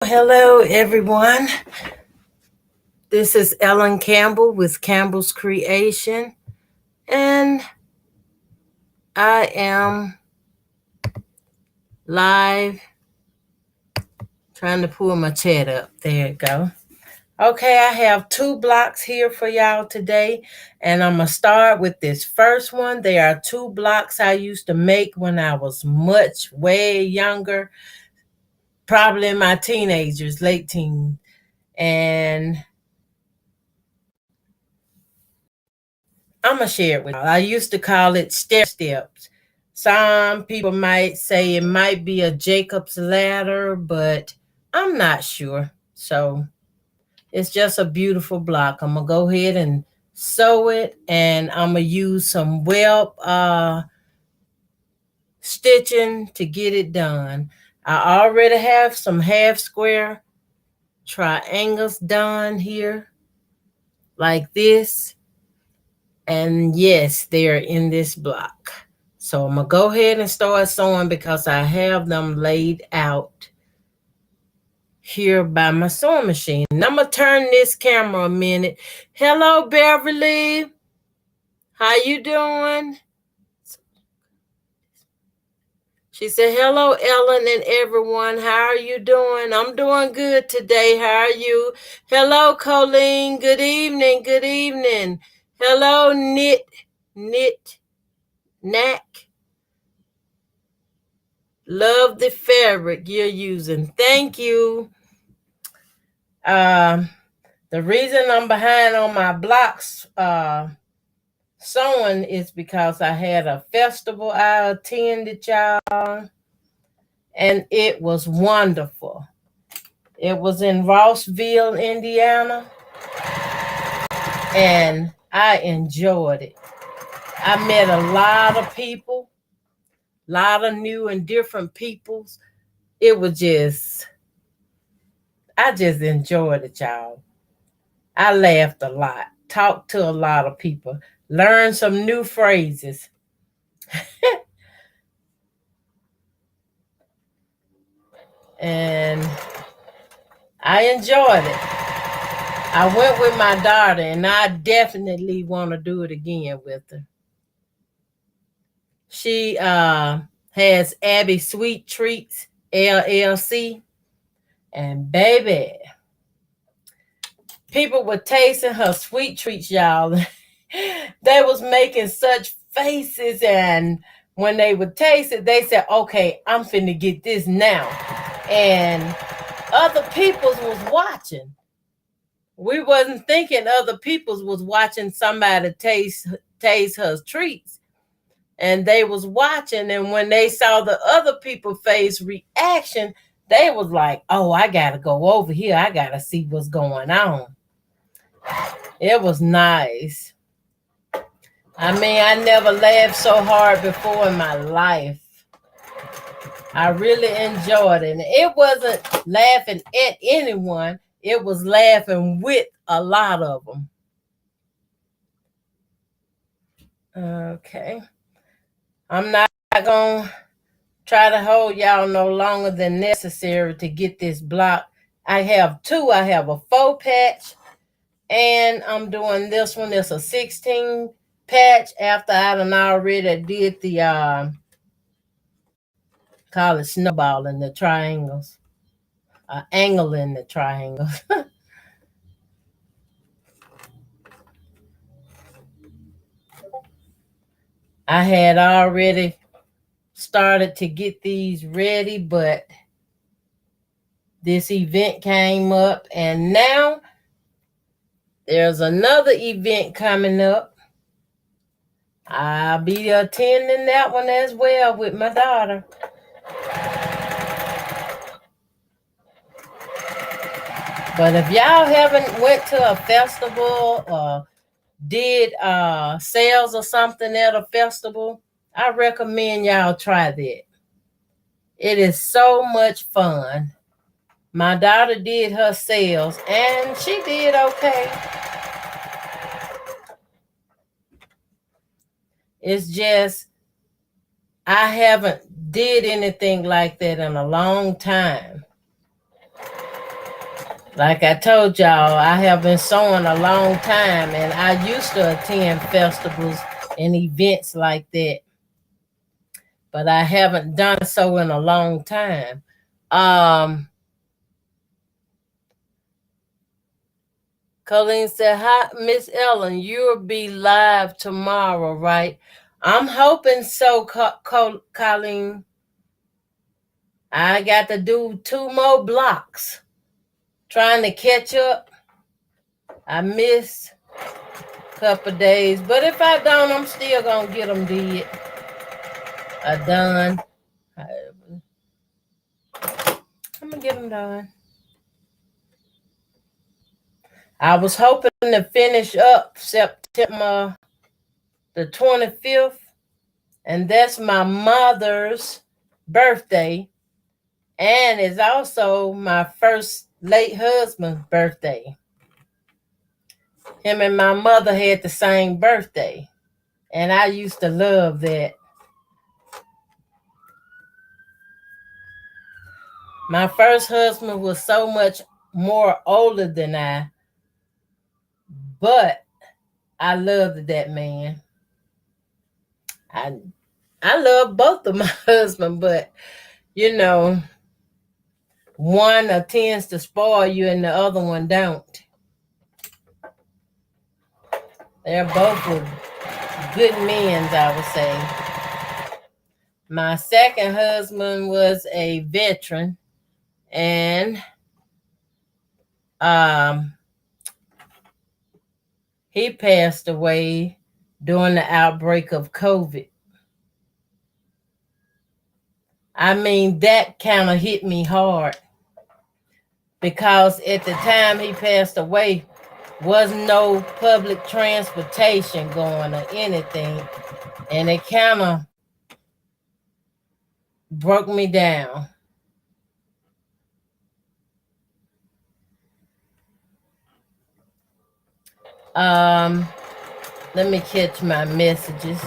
Hello, everyone. This is Ellen Campbell with Campbell's Creation, and I am live trying to pull my chat up. There you go. Okay, I have 2 blocks here for y'all today, and I'm going to start with this first one. There are 2 blocks I used to make when I was way younger, probably in my teenagers, late teen, and I'm going to share it with you. I used to call it stair steps. Some people might say it might be a Jacob's ladder, but I'm not sure. So it's just a beautiful block. I'm going to go ahead and sew it, and I'm going to use some web stitching to get it done. I already have some half square triangles done here like this. And yes, they're in this block. So I'm going to go ahead and start sewing because I have them laid out here by my sewing machine. And I'm going to turn this camera a minute. Hello, Beverly. How you doing? She said, hello, Ellen and everyone. How are you doing? I'm doing good today. How are you? Hello, Colleen. Good evening. Good evening. Hello, Knack. Love the fabric you're using. Thank you. The reason I'm behind on my blocks sewing is because I had a festival I attended, y'all, and it was wonderful. It was in Rossville, Indiana, and I enjoyed it. I met a lot of people, a lot of new and different peoples. It was I just enjoyed it, y'all. I laughed a lot, talked to a lot of people, learned some new phrases. And I enjoyed it. I went with my daughter, and I definitely want to do it again with her. She has Abby Sweet Treats, LLC. And baby, people were tasting her sweet treats, y'all. They was making such faces, and when they would taste it, they said, okay, I'm finna get this now. And other peoples was watching. We wasn't thinking other peoples was watching somebody taste her treats. And they was watching, and when they saw the other people face reaction, they was like, oh, I gotta go over here. I gotta see what's going on. It was nice. I mean, I never laughed so hard before in my life. I really enjoyed it. And it wasn't laughing at anyone. It was laughing with a lot of them. Okay. I'm not going to try to hold y'all no longer than necessary to get this block. I have 2. I have a 4 patch, and I'm doing this one. It's a 16 patch after I done already did the call it snowball in the triangles, angle in the triangles. I had already started to get these ready, but this event came up, and now there's another event coming up. I'll be attending that one as well with my daughter. But if y'all haven't went to a festival or did sales or something at a festival, I recommend y'all try that. It is so much fun. My daughter did her sales, and she did okay. It's just I haven't did anything like that in a long time. Like I told y'all, I have been sewing a long time, and I used to attend festivals and events like that, but I haven't done so in a long time. Colleen said, "Hi, Miss Ellen. You'll be live tomorrow, right?" I'm hoping so, Colleen. I got to do 2 more blocks. Trying to catch up. I missed a couple days, but if I don't, I'm still gonna get them done. I'm gonna get them done. I was hoping to finish up September the 25th, and that's my mother's birthday, and it's also my first late husband's birthday. Him and my mother had the same birthday, and I used to love that. My first husband was so much more older than I, but I loved that man. I love both of my husbands, but you know, one tends to spoil you and the other one don't. They're both good men, I would say. My second husband was a veteran, and he passed away during the outbreak of COVID. I mean, that kind of hit me hard because at the time he passed away, was no public transportation going or anything, and it kind of broke me down. Let me catch my messages.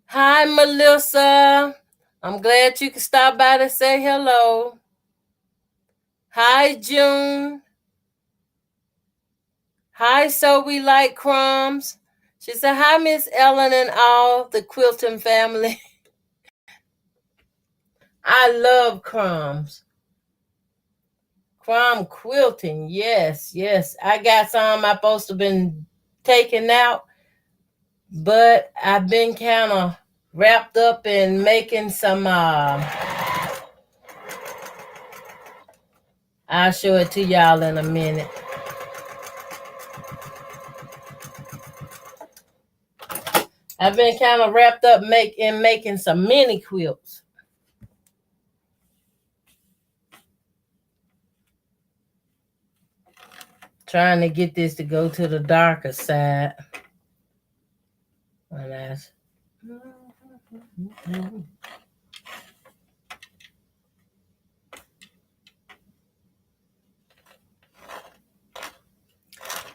Hi, Melissa. I'm glad you could stop by to say hello. Hi, June. Hi, So We Like Crumbs. She said, hi, Miss Ellen and all the quilting family. I love crumbs. Crumb quilting, yes. I got some I supposed to been taking out, but I've been kind of wrapped up in making some. I'll show it to y'all in a minute. I've been kind of wrapped up making some mini quilts. Trying to get this to go to the darker side.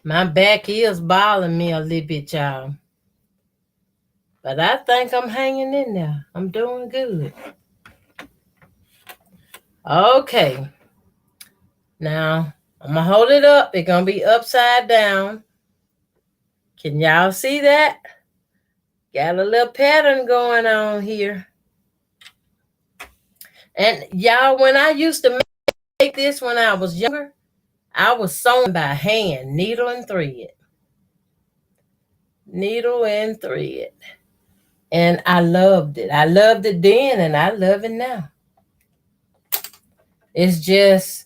My back is bothering me a little bit, y'all. But I think I'm hanging in there. I'm doing good. Okay. Now, I'm going to hold it up. It's going to be upside down. Can y'all see that? Got a little pattern going on here. And y'all, when I used to make this when I was younger, I was sewing by hand, needle and thread. Needle and thread. And I loved it. I loved it then and I love it now. It's just,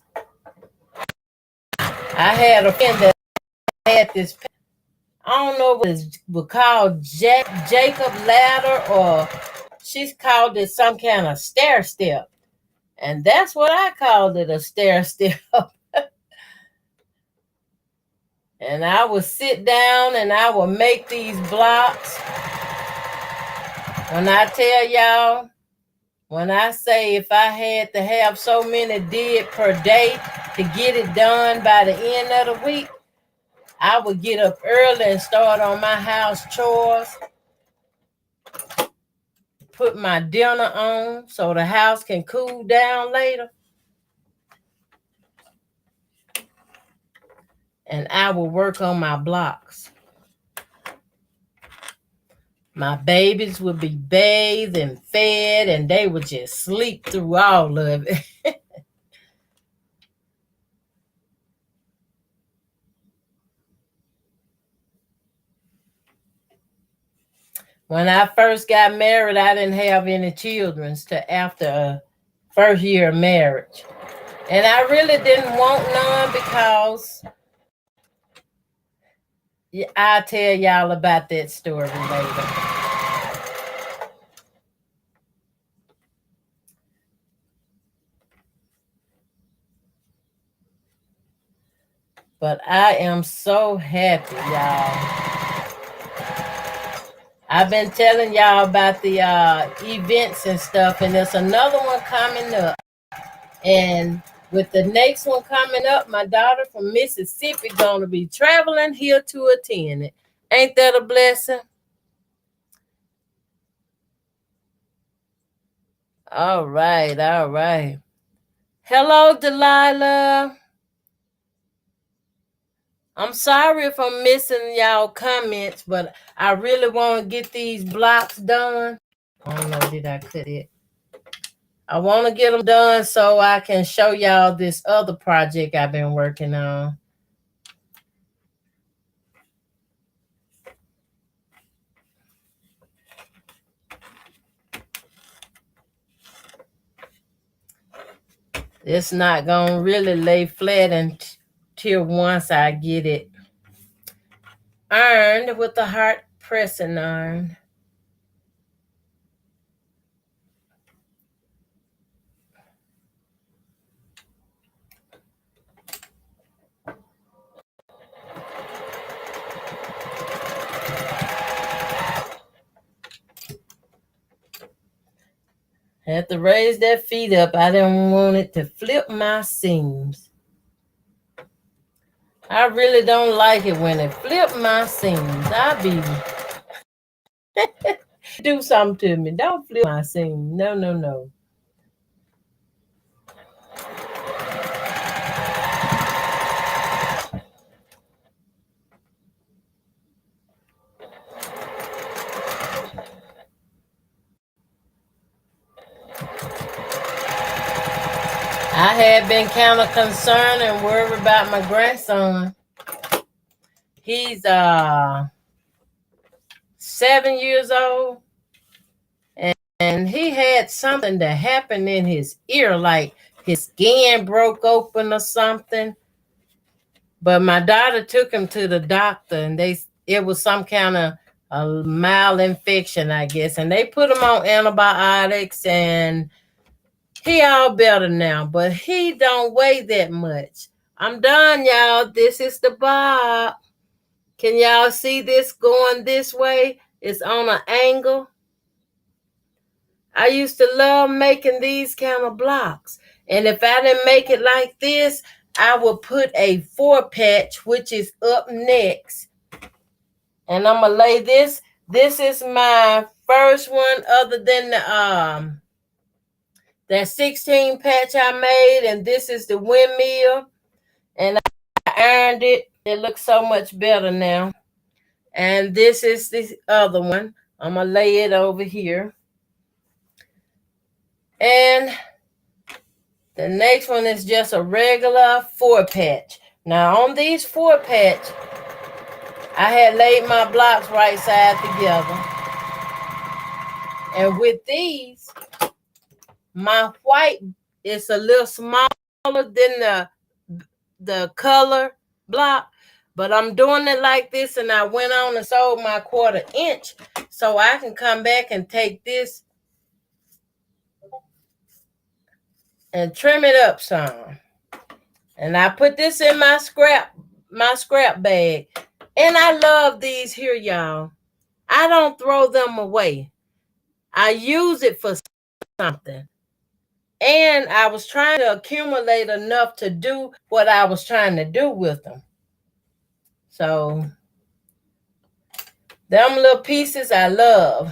I had a friend that had this, I don't know what it was called, Jacob ladder, or she's called it some kind of stair step. And that's what I called it, a stair step. And I would sit down and I would make these blocks. When I tell y'all, when I say if I had to have so many did per day to get it done by the end of the week, I would get up early and start on my house chores. put my dinner on so the house can cool down later. And I will work on my blocks. My babies would be bathed and fed, and they would just sleep through all of it. When I first got married, I didn't have any children till after a first year of marriage. And I really didn't want none because I'll tell y'all about that story later. But I am so happy, y'all. I've been telling y'all about the events and stuff, and there's another one coming up. And with the next one coming up, my daughter from Mississippi gonna be traveling here to attend it. Ain't that a blessing? All right, all right. Hello, Delilah. I'm sorry if I'm missing y'all comments, but I really want to get these blocks done. I don't know, did I cut it? I want to get them done so I can show y'all this other project I've been working on. It's not going to really lay flat until once I get it ironed with the hot pressing iron. Had to raise that feet up. I didn't want it to flip my seams. I really don't like it when it flip my seams. I be do something to me. Don't flip my seams. No, no, no. I had been kind of concerned and worried about my grandson. He's 7 years old, and he had something that happened in his ear, like his skin broke open or something. But my daughter took him to the doctor, and it was some kind of a mild infection, I guess, and they put him on antibiotics, and he all better now, but he don't weigh that much. I'm done, y'all. This is the bob. Can y'all see this going this way? It's on an angle. I used to love making these kind of blocks. And if I didn't make it like this, I would put a 4-patch, which is up next. And I'm going to lay this. This is my first one other than that 16 patch I made, and this is the windmill, and I ironed it. It looks so much better now. And this is the other one. I'm gonna lay it over here. And the next one is just a regular 4-patch. Now on these 4-patch, I had laid my blocks right side together. And with these, my white is a little smaller than the color block, but I'm doing it like this, and I went on and sold my 1/4 inch so I can come back and take this and trim it up some. And I put this in my scrap bag. And I love these here, y'all. I don't throw them away. I use it for something. And I was trying to accumulate enough to do what I was trying to do with them. So, them little pieces I love.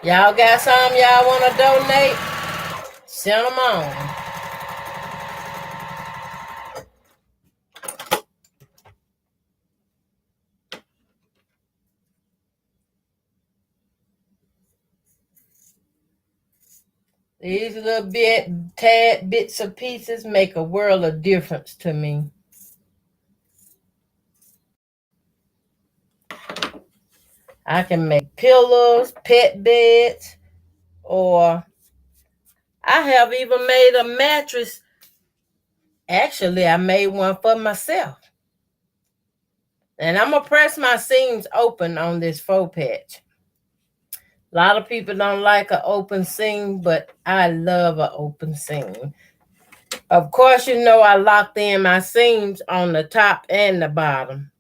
Y'all got some y'all want to donate? Send them on. These little tad bits of pieces make a world of difference to me. I can make pillows, pet beds, or I have even made a mattress. Actually, I made one for myself. And I'm going to press my seams open on this faux patch. A lot of people don't like an open seam, but I love an open seam. Of course, you know I locked in my seams on the top and the bottom.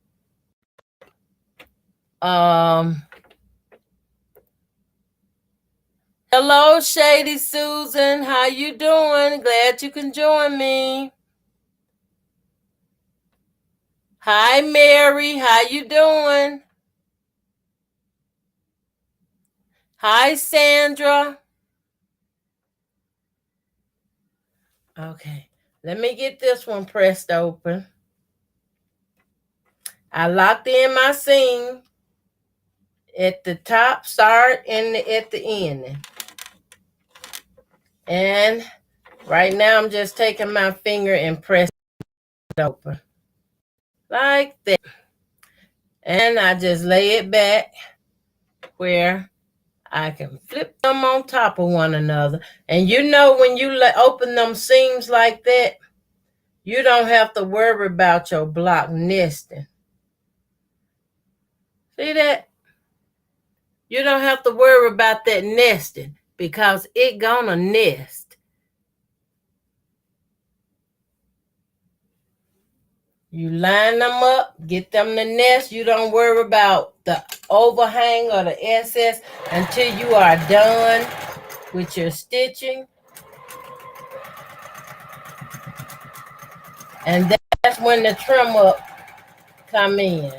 Hello, Shady Susan. How you doing? Glad you can join me. Hi, Mary. How you doing? Hi, Sandra. Okay, let me get this one pressed open. I locked in my seam at the top, start, and at the end. And right now I'm just taking my finger and pressing it open. Like that. And I just lay it back where I can flip them on top of one another. And you know when you open them seams like that, you don't have to worry about your block nesting. See that? You don't have to worry about that nesting because it gonna nest. You line them up, get them to nest. You don't worry about the overhang or the excess until you are done with your stitching. And that's when the trim up come in.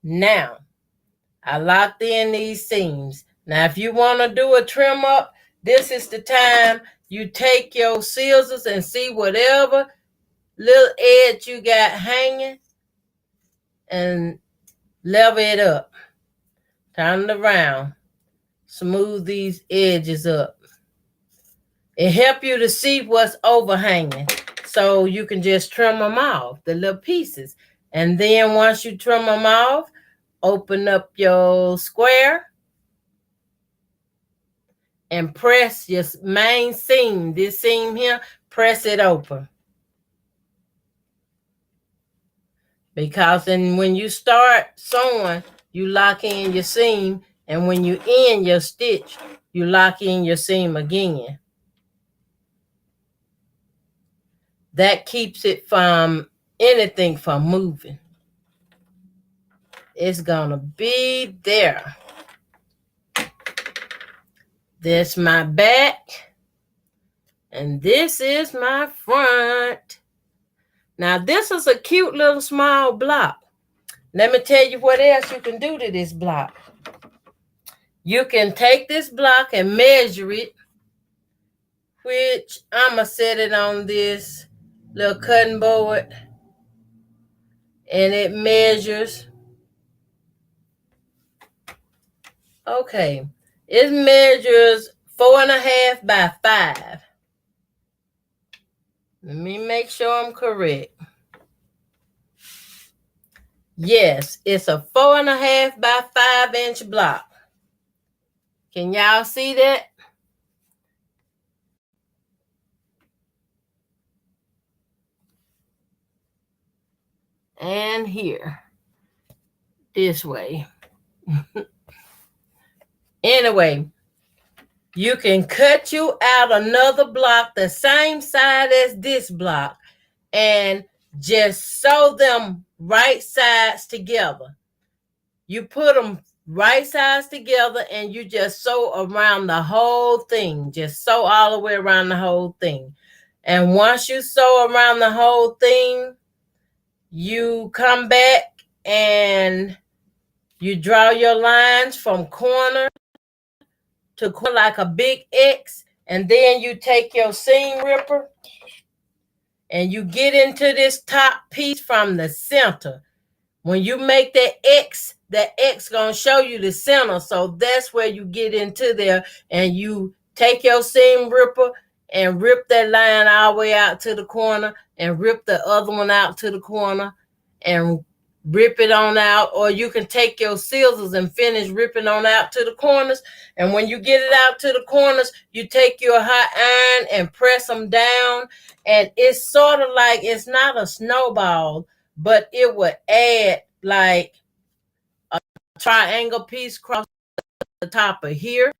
Now, I locked in these seams. Now, if you want to do a trim up, this is the time you take your scissors and see whatever little edge you got hanging and level it up. Turn it around. Smooth these edges up. It helps you to see what's overhanging. So you can just trim them off, the little pieces. And then once you trim them off, open up your square and press your main seam. This seam here, press it open. Because when you start sewing, you lock in your seam. And when you end your stitch, you lock in your seam again. That keeps it from anything from moving. It's gonna be there. This my back, and this is my front. Now this is a cute little small block. Let me tell you what else you can do to this block. You can take this block and measure it, which I'm gonna set it on this little cutting board, and it measures. Okay, it measures 4.5 by 5. Let me make sure I'm correct. Yes, it's a 4.5 by 5-inch block. Can y'all see that? And here, this way. Anyway, you can cut you out another block the same size as this block and just sew them right sides together. You put them right sides together and you just sew around the whole thing. Just sew all the way around the whole thing. And once you sew around the whole thing, you come back and You draw your lines from corner to corner like a big X, and then you take your seam ripper and you get into this top piece from the center. When you make that X gonna show you the center. So that's where you get into there and you take your seam ripper and rip that line all the way out to the corner and rip the other one out to the corner and rip it on out. Or you can take your scissors and finish ripping on out to the corners. And when you get it out to the corners, you take your hot iron and press them down. And it's sort of like, it's not a snowball, but it would add like a triangle piece across the top of here,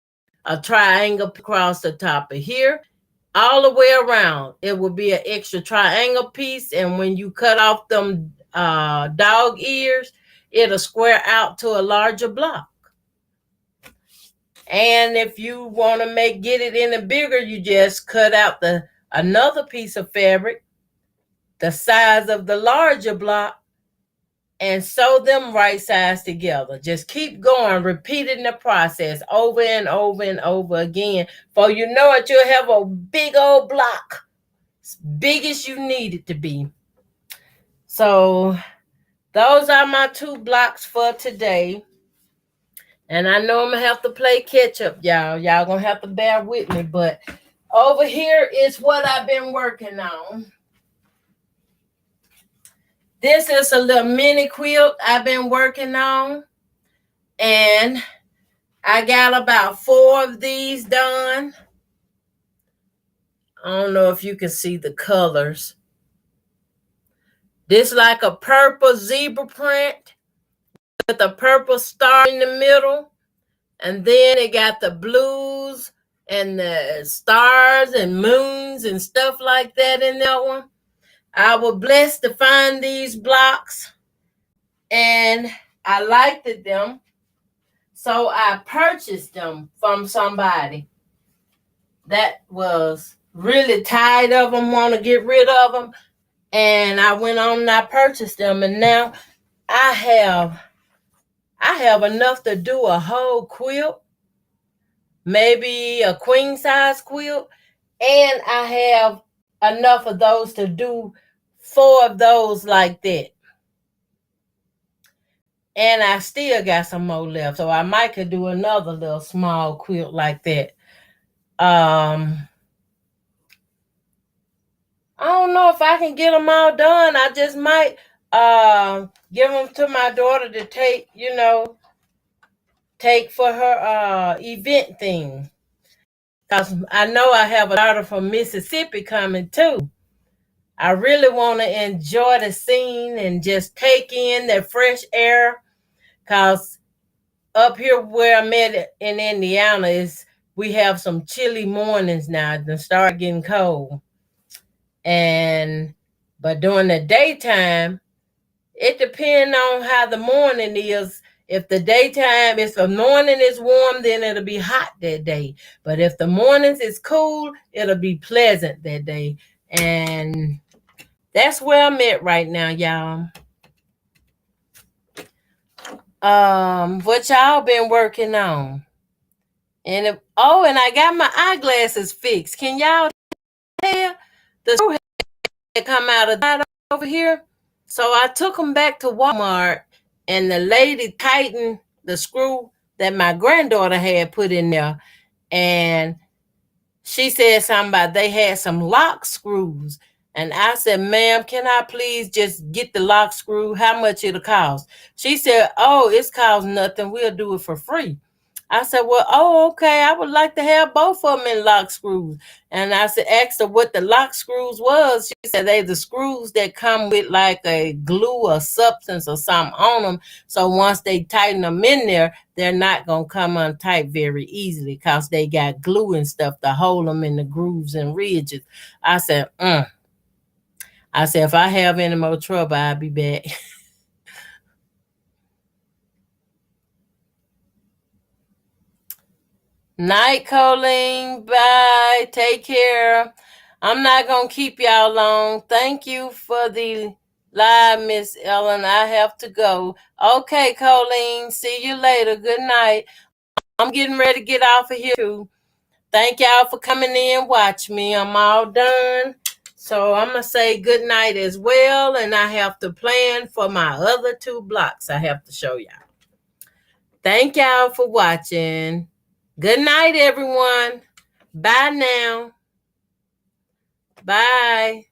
a triangle across the top of here, all the way around. It would be an extra triangle piece, and when you cut off them dog ears, it'll square out to a larger block. And if you want to get it any bigger, you just cut out another piece of fabric the size of the larger block and sew them right sides together. Just keep going, repeating the process over and over and over again. For you know it, you'll have a big old block, as big as you need it to be. So those are my 2 blocks for today. And I know I'm going to have to play catch up, y'all. Y'all going to have to bear with me. But over here is what I've been working on. This is a little mini quilt I've been working on. And I got about 4 of these done. I don't know if you can see the colors. This like a purple zebra print with a purple star in the middle. And then it got the blues and the stars and moons and stuff like that in that one. I was blessed to find these blocks and I liked them. So I purchased them from somebody that was really tired of them, want to get rid of them. And I went on and I purchased them. And now I have enough to do a whole quilt, maybe a queen size quilt. And I have enough of those to do 4 of those like that. And I still got some more left. So I might could do another little small quilt like that. I don't know if I can get them all done. I just might give them to my daughter to take for her event thing. Because I know I have a daughter from Mississippi coming too. I really want to enjoy the scene and just take in the fresh air. Because up here where I'm at in Indiana we have some chilly mornings now. It start getting cold. But during the daytime, it depends on how the morning is. If the morning is warm, then it'll be hot that day. But if the mornings is cool, it'll be pleasant that day. And that's where I'm at right now, y'all. What y'all been working on? And I got my eyeglasses fixed. Can y'all tell the screw had come out of that over here? So I took them back to Walmart, and the lady tightened the screw that my granddaughter had put in there. And she said something about they had some lock screws. And I said, ma'am, can I please just get the lock screw? How much it'll cost? She said, oh, it's cost nothing. We'll do it for free. I said, well, okay. I would like to have both of them in lock screws. And I asked her what the lock screws was. She said they the screws that come with like a glue or substance or something on them. So once they tighten them in there, they're not going to come untight very easily because they got glue and stuff to hold them in the grooves and ridges. I said, if I have any more trouble, I'll be back. Night, Colleen. Bye. Take care. I'm not going to keep y'all long. Thank you for the Live, Miss Ellen. I have to go. Okay, Colleen. See you later. Good night. I'm getting ready to get off of here too. Thank y'all for coming in. Watch me. I'm all done. So I'm gonna say good night as well, and I have to plan for my other 2 blocks I have to show y'all. Thank y'all for watching. Good night, everyone. Bye now. Bye.